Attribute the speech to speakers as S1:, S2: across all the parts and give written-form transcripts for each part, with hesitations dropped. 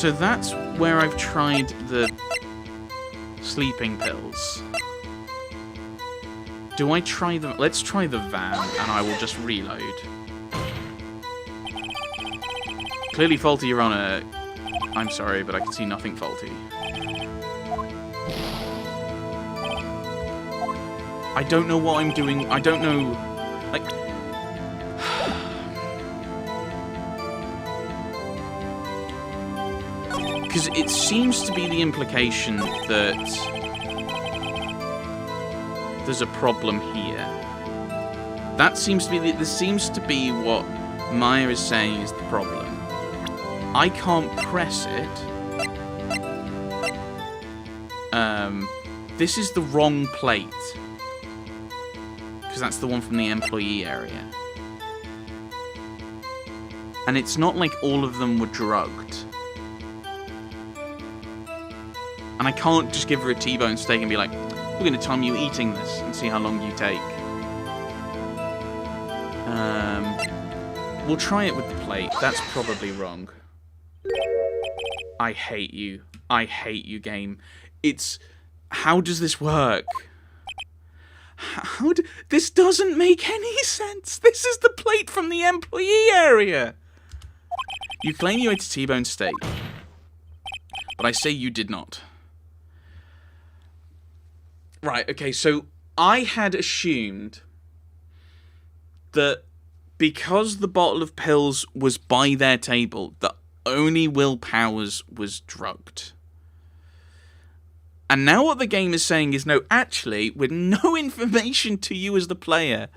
S1: So that's where I've tried the sleeping pills. Do I try them? Let's try the van, and I will just reload. Clearly faulty, Your Honor. I'm sorry, but I can see nothing faulty. I don't know what I'm doing. I don't know... Like... Because it seems to be the implication that there's a problem here. That seems to be... This seems to be what Maya is saying is the problem. I can't press it. This is the wrong plate. Because that's the one from the employee area. And it's not like all of them were drugged. And I can't just give her a T-bone steak and be like, we're going to time you eating this and see how long you take. We'll try it with the plate. That's probably wrong. I hate you. I hate you, game. It's... How does this work? This doesn't make any sense. This is the plate from the employee area. You claim you ate a T-bone steak. But I say you did not. Right, okay, so I had assumed that because the bottle of pills was by their table, that only Will Powers was drugged. And now what the game is saying is, no, actually, with no information to you as the player,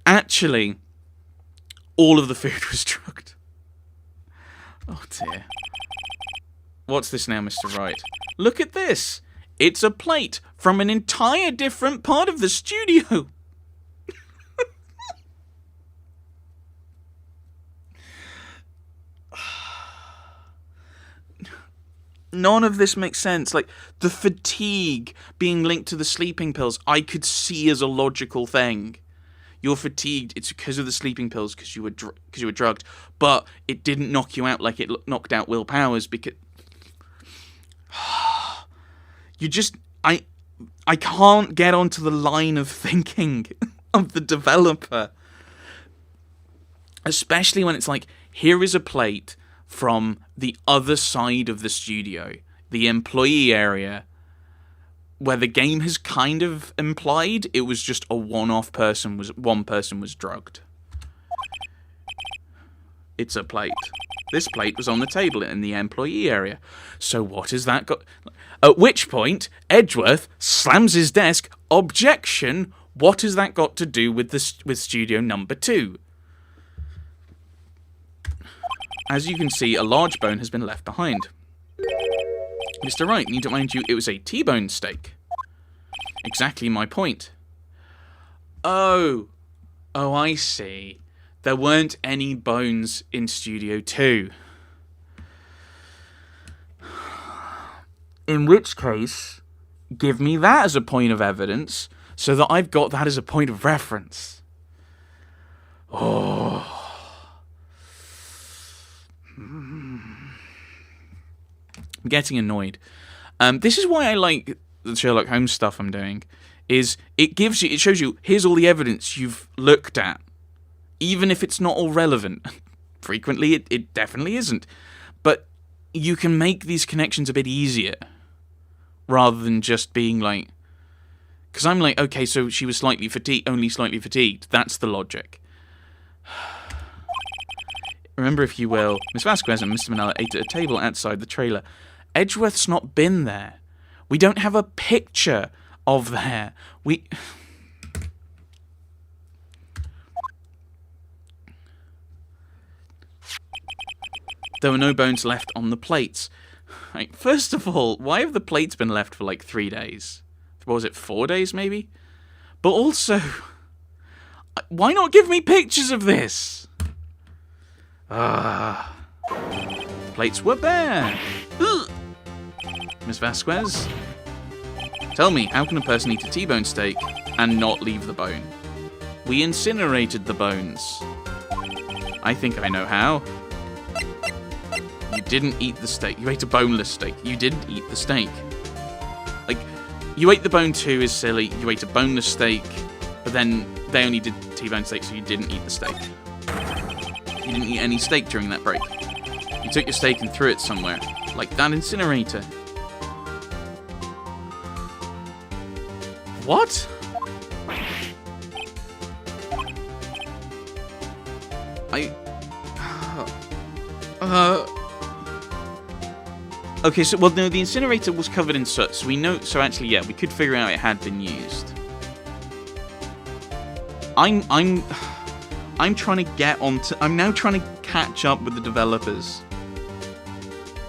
S1: actually, all of the food was drugged. Oh, dear. What's this now, Mr. Wright? Look at this. It's a plate from an entire different part of the studio. None of this makes sense. Like, the fatigue being linked to the sleeping pills, I could see as a logical thing. You're fatigued, it's because of the sleeping pills, because you were drugged. But it didn't knock you out like it knocked out Will Powers, because... You just... I can't get onto the line of thinking of the developer. Especially when it's like, here is a plate from the other side of the studio, the employee area, where the game has kind of implied it was just a one person was drugged. It's a plate. This plate was on the table in the employee area. So what has that got... At which point, Edgeworth slams his desk. Objection! What has that got to do with studio number 2? As you can see, a large bone has been left behind. Mr. Wright, need to remind you, it was a T-bone steak. Exactly my point. Oh, I see. There weren't any bones in Studio 2. In which case, give me that as a point of evidence, so that I've got that as a point of reference. Oh... I'm getting annoyed. This is why I like the Sherlock Holmes stuff I'm doing. Is it shows you, here's all the evidence you've looked at, even if it's not all relevant. Frequently, it definitely isn't. But you can make these connections a bit easier, rather than just being like, because I'm like, okay, so she was slightly fatigued, only slightly fatigued. That's the logic. Remember, if you will, Miss Vasquez and Mr. Manella ate at a table outside the trailer. Edgeworth's not been there. We don't have a picture of there. There were no bones left on the plates. Right, first of all, why have the plates been left for like 3 days? What was it, 4 days maybe? But also, why not give me pictures of this? Plates were bare. Ugh. Miss Vasquez, tell me, how can a person eat a T-bone steak and not leave the bone? We incinerated the bones. I think I know how. You didn't eat the steak. You ate a boneless steak. You didn't eat the steak. Like, you ate the bone too is silly. You ate a boneless steak, but then they only did T-bone steak, so you didn't eat the steak. You didn't eat any steak during that break. You took your steak and threw it somewhere, like that incinerator. What? Okay, so, well, no, the incinerator was covered in soot, so we know, so actually, yeah, we could figure out it had been used. I'm trying to get onto, I'm now trying to catch up with the developers.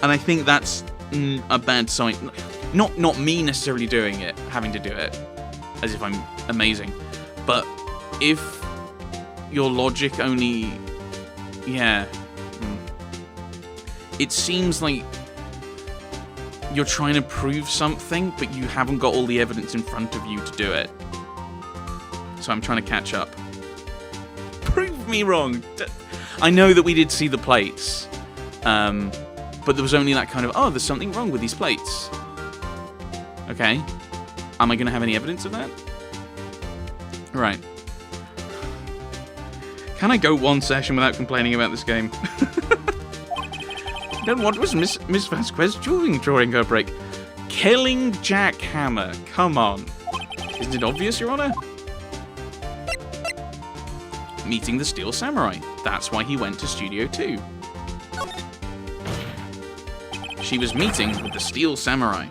S1: And I think that's a bad sign. Not me necessarily doing it, having to do it, as if I'm amazing. But if your logic only, yeah. It seems like you're trying to prove something, but you haven't got all the evidence in front of you to do it. So I'm trying to catch up. Prove me wrong. I know that we did see the plates, but there was only that kind of, oh, there's something wrong with these plates. Okay. Am I going to have any evidence of that? Right. Can I go one session without complaining about this game? Then what was Miss Vasquez doing during her break? Killing Jack Hammer. Come on. Isn't it obvious, Your Honor? Meeting the Steel Samurai. That's why he went to Studio 2. She was meeting with the Steel Samurai.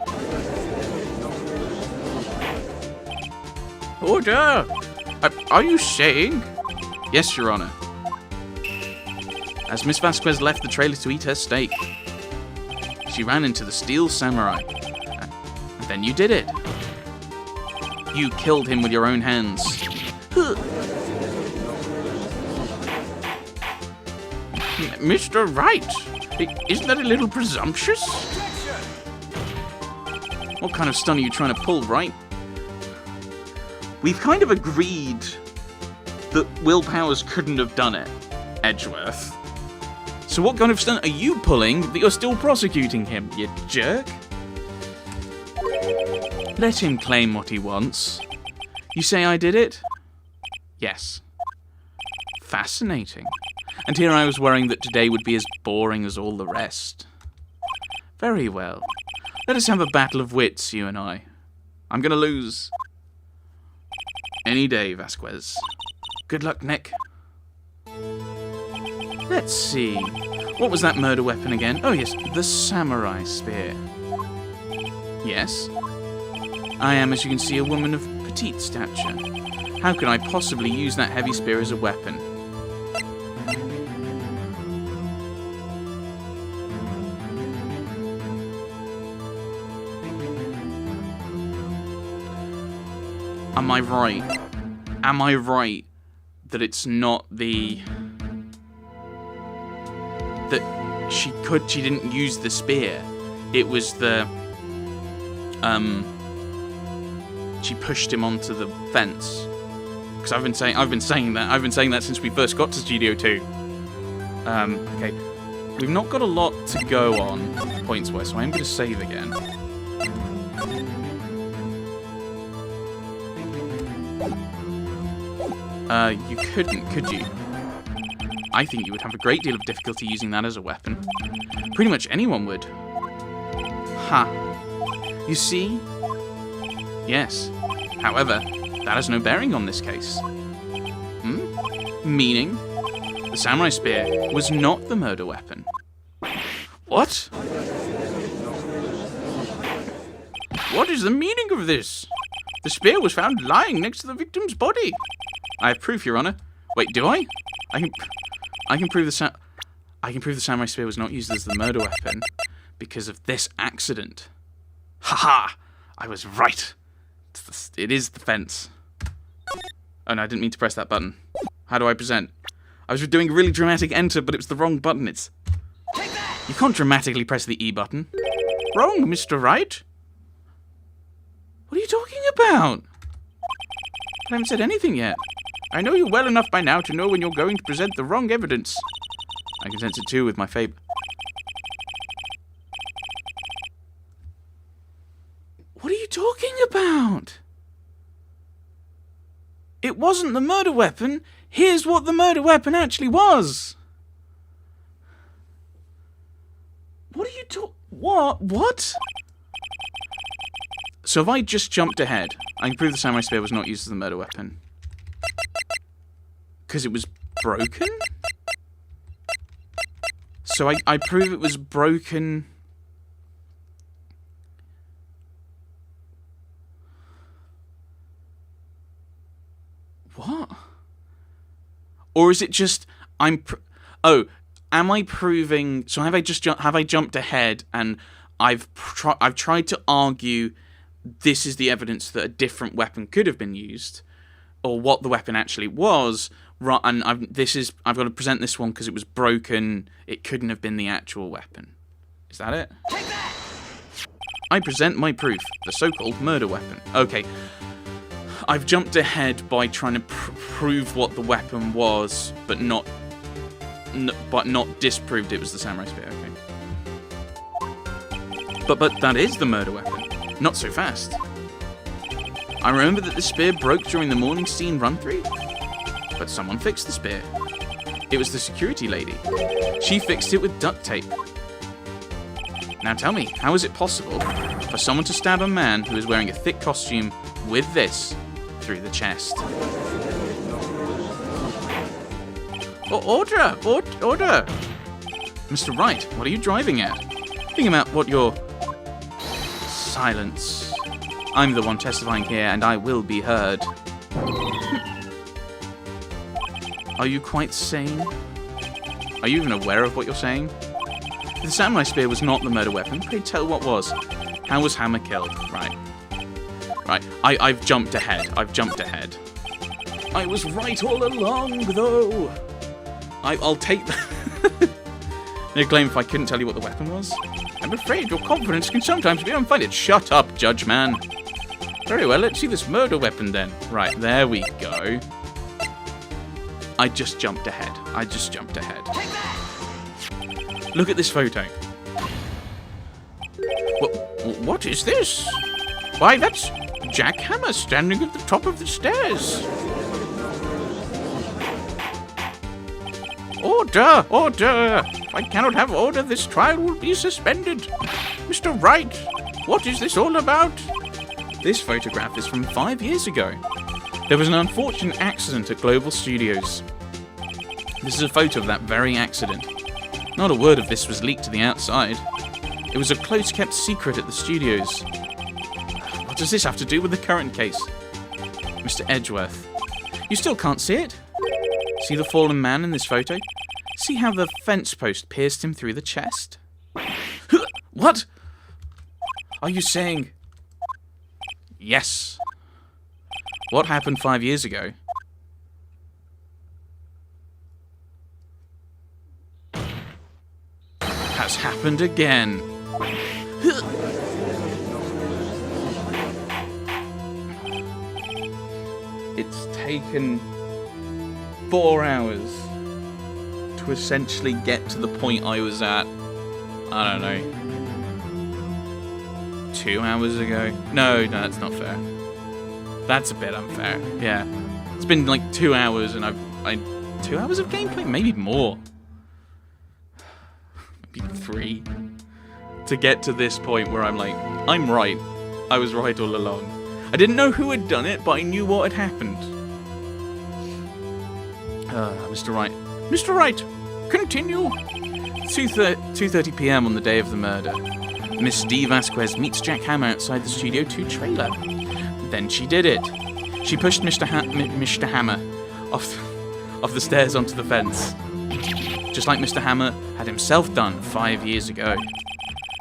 S1: Order! Are you saying? Yes, Your Honor. As Miss Vasquez left the trailer to eat her steak, she ran into the Steel Samurai. And then you did it. You killed him with your own hands. Mr. Wright, isn't that a little presumptuous? What kind of stunt are you trying to pull, Wright? We've kind of agreed that Will Powers couldn't have done it, Edgeworth. So what kind of stunt are you pulling that you're still prosecuting him, you jerk? Let him claim what he wants. You say I did it? Yes. Fascinating. And here I was worrying that today would be as boring as all the rest. Very well. Let us have a battle of wits, you and I. I'm gonna lose. Any day, Vasquez. Good luck, Nick. Let's see. What was that murder weapon again? Oh yes, the samurai spear. Yes. I am, as you can see, a woman of petite stature. How can I possibly use that heavy spear as a weapon? Am I right? Am I right that it's not the... that she didn't use the spear. It was the... she pushed him onto the fence. Because I've been saying that since we first got to Studio 2. Okay. We've not got a lot to go on points-wise, so I'm going to save again. You couldn't, could you? I think you would have a great deal of difficulty using that as a weapon. Pretty much anyone would. Ha. You see? Yes. However, that has no bearing on this case. Meaning, the samurai spear was not the murder weapon. What? What is the meaning of this? The spear was found lying next to the victim's body. I have proof, Your Honor. Wait, do I? I can prove the samurai spear was not used as the murder weapon because of this accident. Haha! I was right. It is the fence. Oh no, I didn't mean to press that button. How do I present? I was doing a really dramatic enter, but it was the wrong button. You can't dramatically press the E button. Wrong, Mr. Wright. What are you talking about? I haven't said anything yet. I know you well enough by now to know when you're going to present the wrong evidence. I can sense it too with my It wasn't the murder weapon. Here's what the murder weapon actually was. What are you talking... What? So if I just jumped ahead, I can prove the samurai spear was not used as the murder weapon. Because it was broken? So I prove it was broken... What? Or is it just am I proving? So have I jumped ahead and I've tried to argue this is the evidence that a different weapon could have been used, or what the weapon actually was? Right, and I've got to present this one because it was broken. It couldn't have been the actual weapon. Is that it? Take that! I present my proof, the so-called murder weapon. Okay. I've jumped ahead by trying to prove what the weapon was, but not disproved it was the samurai spear. Okay. But that is the murder weapon. Not so fast. I remember that the spear broke during the morning scene run-through, but someone fixed the spear. It was the security lady. She fixed it with duct tape. Now tell me, how is it possible for someone to stab a man who is wearing a thick costume with this through the chest? Order! Mr. Wright, what are you driving at? Thinking about what your... Silence. I'm the one testifying here, and I will be heard. Are you quite sane? Are you even aware of what you're saying? The samurai spear was not the murder weapon. Pray tell what was. How was Hammer killed? Right. I've jumped ahead. I was right all along, though. I'll take that. They claim if I couldn't tell you what the weapon was. I'm afraid your confidence can sometimes be unfounded. Shut up, judge man. Very well, let's see this murder weapon then. Right, there we go. I just jumped ahead. Look at this photo. What is this? Why, that's Jack Hammer standing at the top of the stairs. Order! If I cannot have order, this trial will be suspended. Mr. Wright, what is this all about? This photograph is from 5 years ago. There was an unfortunate accident at Global Studios. This is a photo of that very accident. Not a word of this was leaked to the outside. It was a close-kept secret at the studios. What does this have to do with the current case? Mr. Edgeworth, you still can't see it? See the fallen man in this photo? See how the fence post pierced him through the chest? What? Are you saying... Yes. What happened 5 years ago? Has happened again. It's taken 4 hours to essentially get to the point I was at, I don't know, 2 hours ago. No, that's not fair. That's a bit unfair. Yeah. It's been like 2 hours and I've 2 hours of gameplay? Maybe more. Maybe 3. To get to this point where I'm like, I'm right. I was right all along. I didn't know who had done it, but I knew what had happened. Mr. Wright. Mr. Wright, continue. 2:30 p.m. on the day of the murder. Miss D. Vasquez meets Jack Hammer outside the Studio 2 trailer. Then she did it. She pushed Mr. Hammer off the stairs onto the fence. Just like Mr. Hammer had himself done 5 years ago.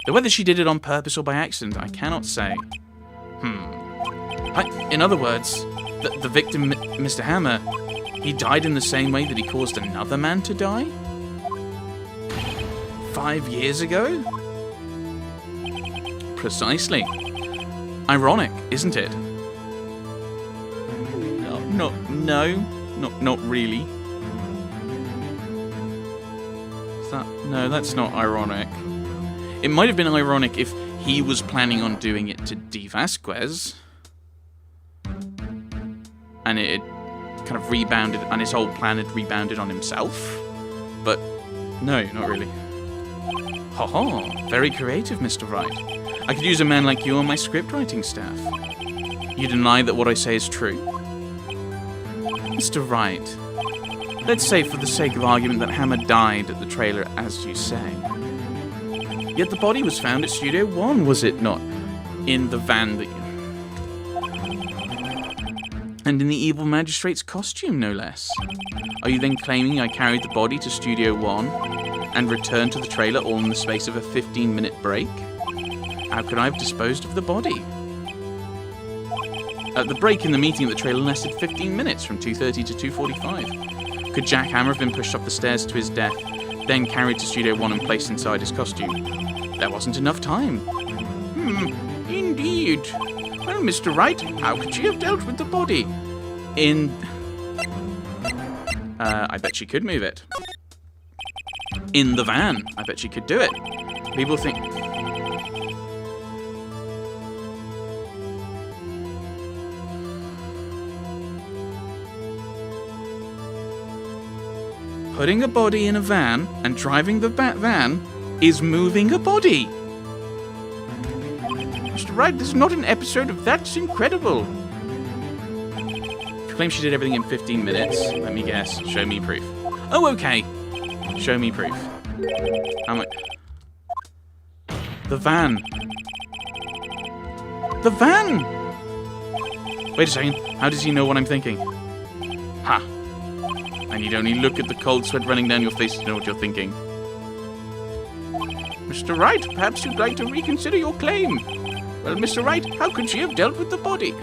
S1: Though whether she did it on purpose or by accident, I cannot say. In other words, the victim, Mr. Hammer, he died in the same way that he caused another man to die? 5 years ago? Precisely. Ironic, isn't it? Not really. No, that's not ironic. It might have been ironic if he was planning on doing it to D. Vasquez. And it kind of rebounded, and his whole plan had rebounded on himself. But no, not really. Ha ha, very creative, Mr. Wright. I could use a man like you on my script writing staff. You deny that what I say is true? Mr. Wright, let's say for the sake of argument that Hammer died at the trailer, as you say. Yet the body was found at Studio One, was it not? In the van that you... And in the evil magistrate's costume, no less. Are you then claiming I carried the body to Studio One and returned to the trailer all in the space of a 15-minute break? How could I have disposed of the body? The break in the meeting at the trailer lasted 15 minutes, from 2:30 to 2:45. Could Jack Hammer have been pushed up the stairs to his death, then carried to Studio One and placed inside his costume? There wasn't enough time. Indeed. Well, Mr. Wright, how could she have dealt with the body? I bet she could move it. In the van, I bet she could do it. People think... Putting a body in a van and driving the van is moving a body. Mr. Wright, this is not an episode of That's Incredible. She claims she did everything in 15 minutes. Let me guess. Show me proof. Oh, okay. Show me proof. How much? The van. The van! Wait a second. How does he know what I'm thinking? Ha. And you'd only look at the cold sweat running down your face to know what you're thinking. Mr. Wright, perhaps you'd like to reconsider your claim. Well, Mr. Wright, how could she have dealt with the body?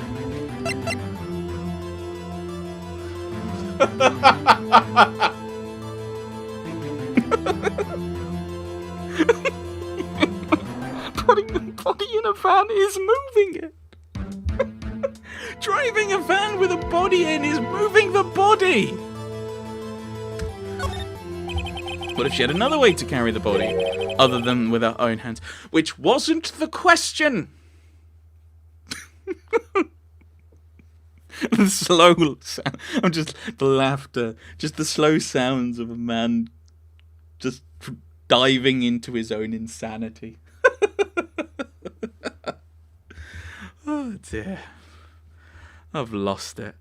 S1: Putting the body in a van is moving it. Driving a van with a body in is moving the body. What if she had another way to carry the body, other than with her own hands? Which wasn't the question! The slow sound, the laughter, just the slow sounds of a man just diving into his own insanity. Oh dear. I've lost it.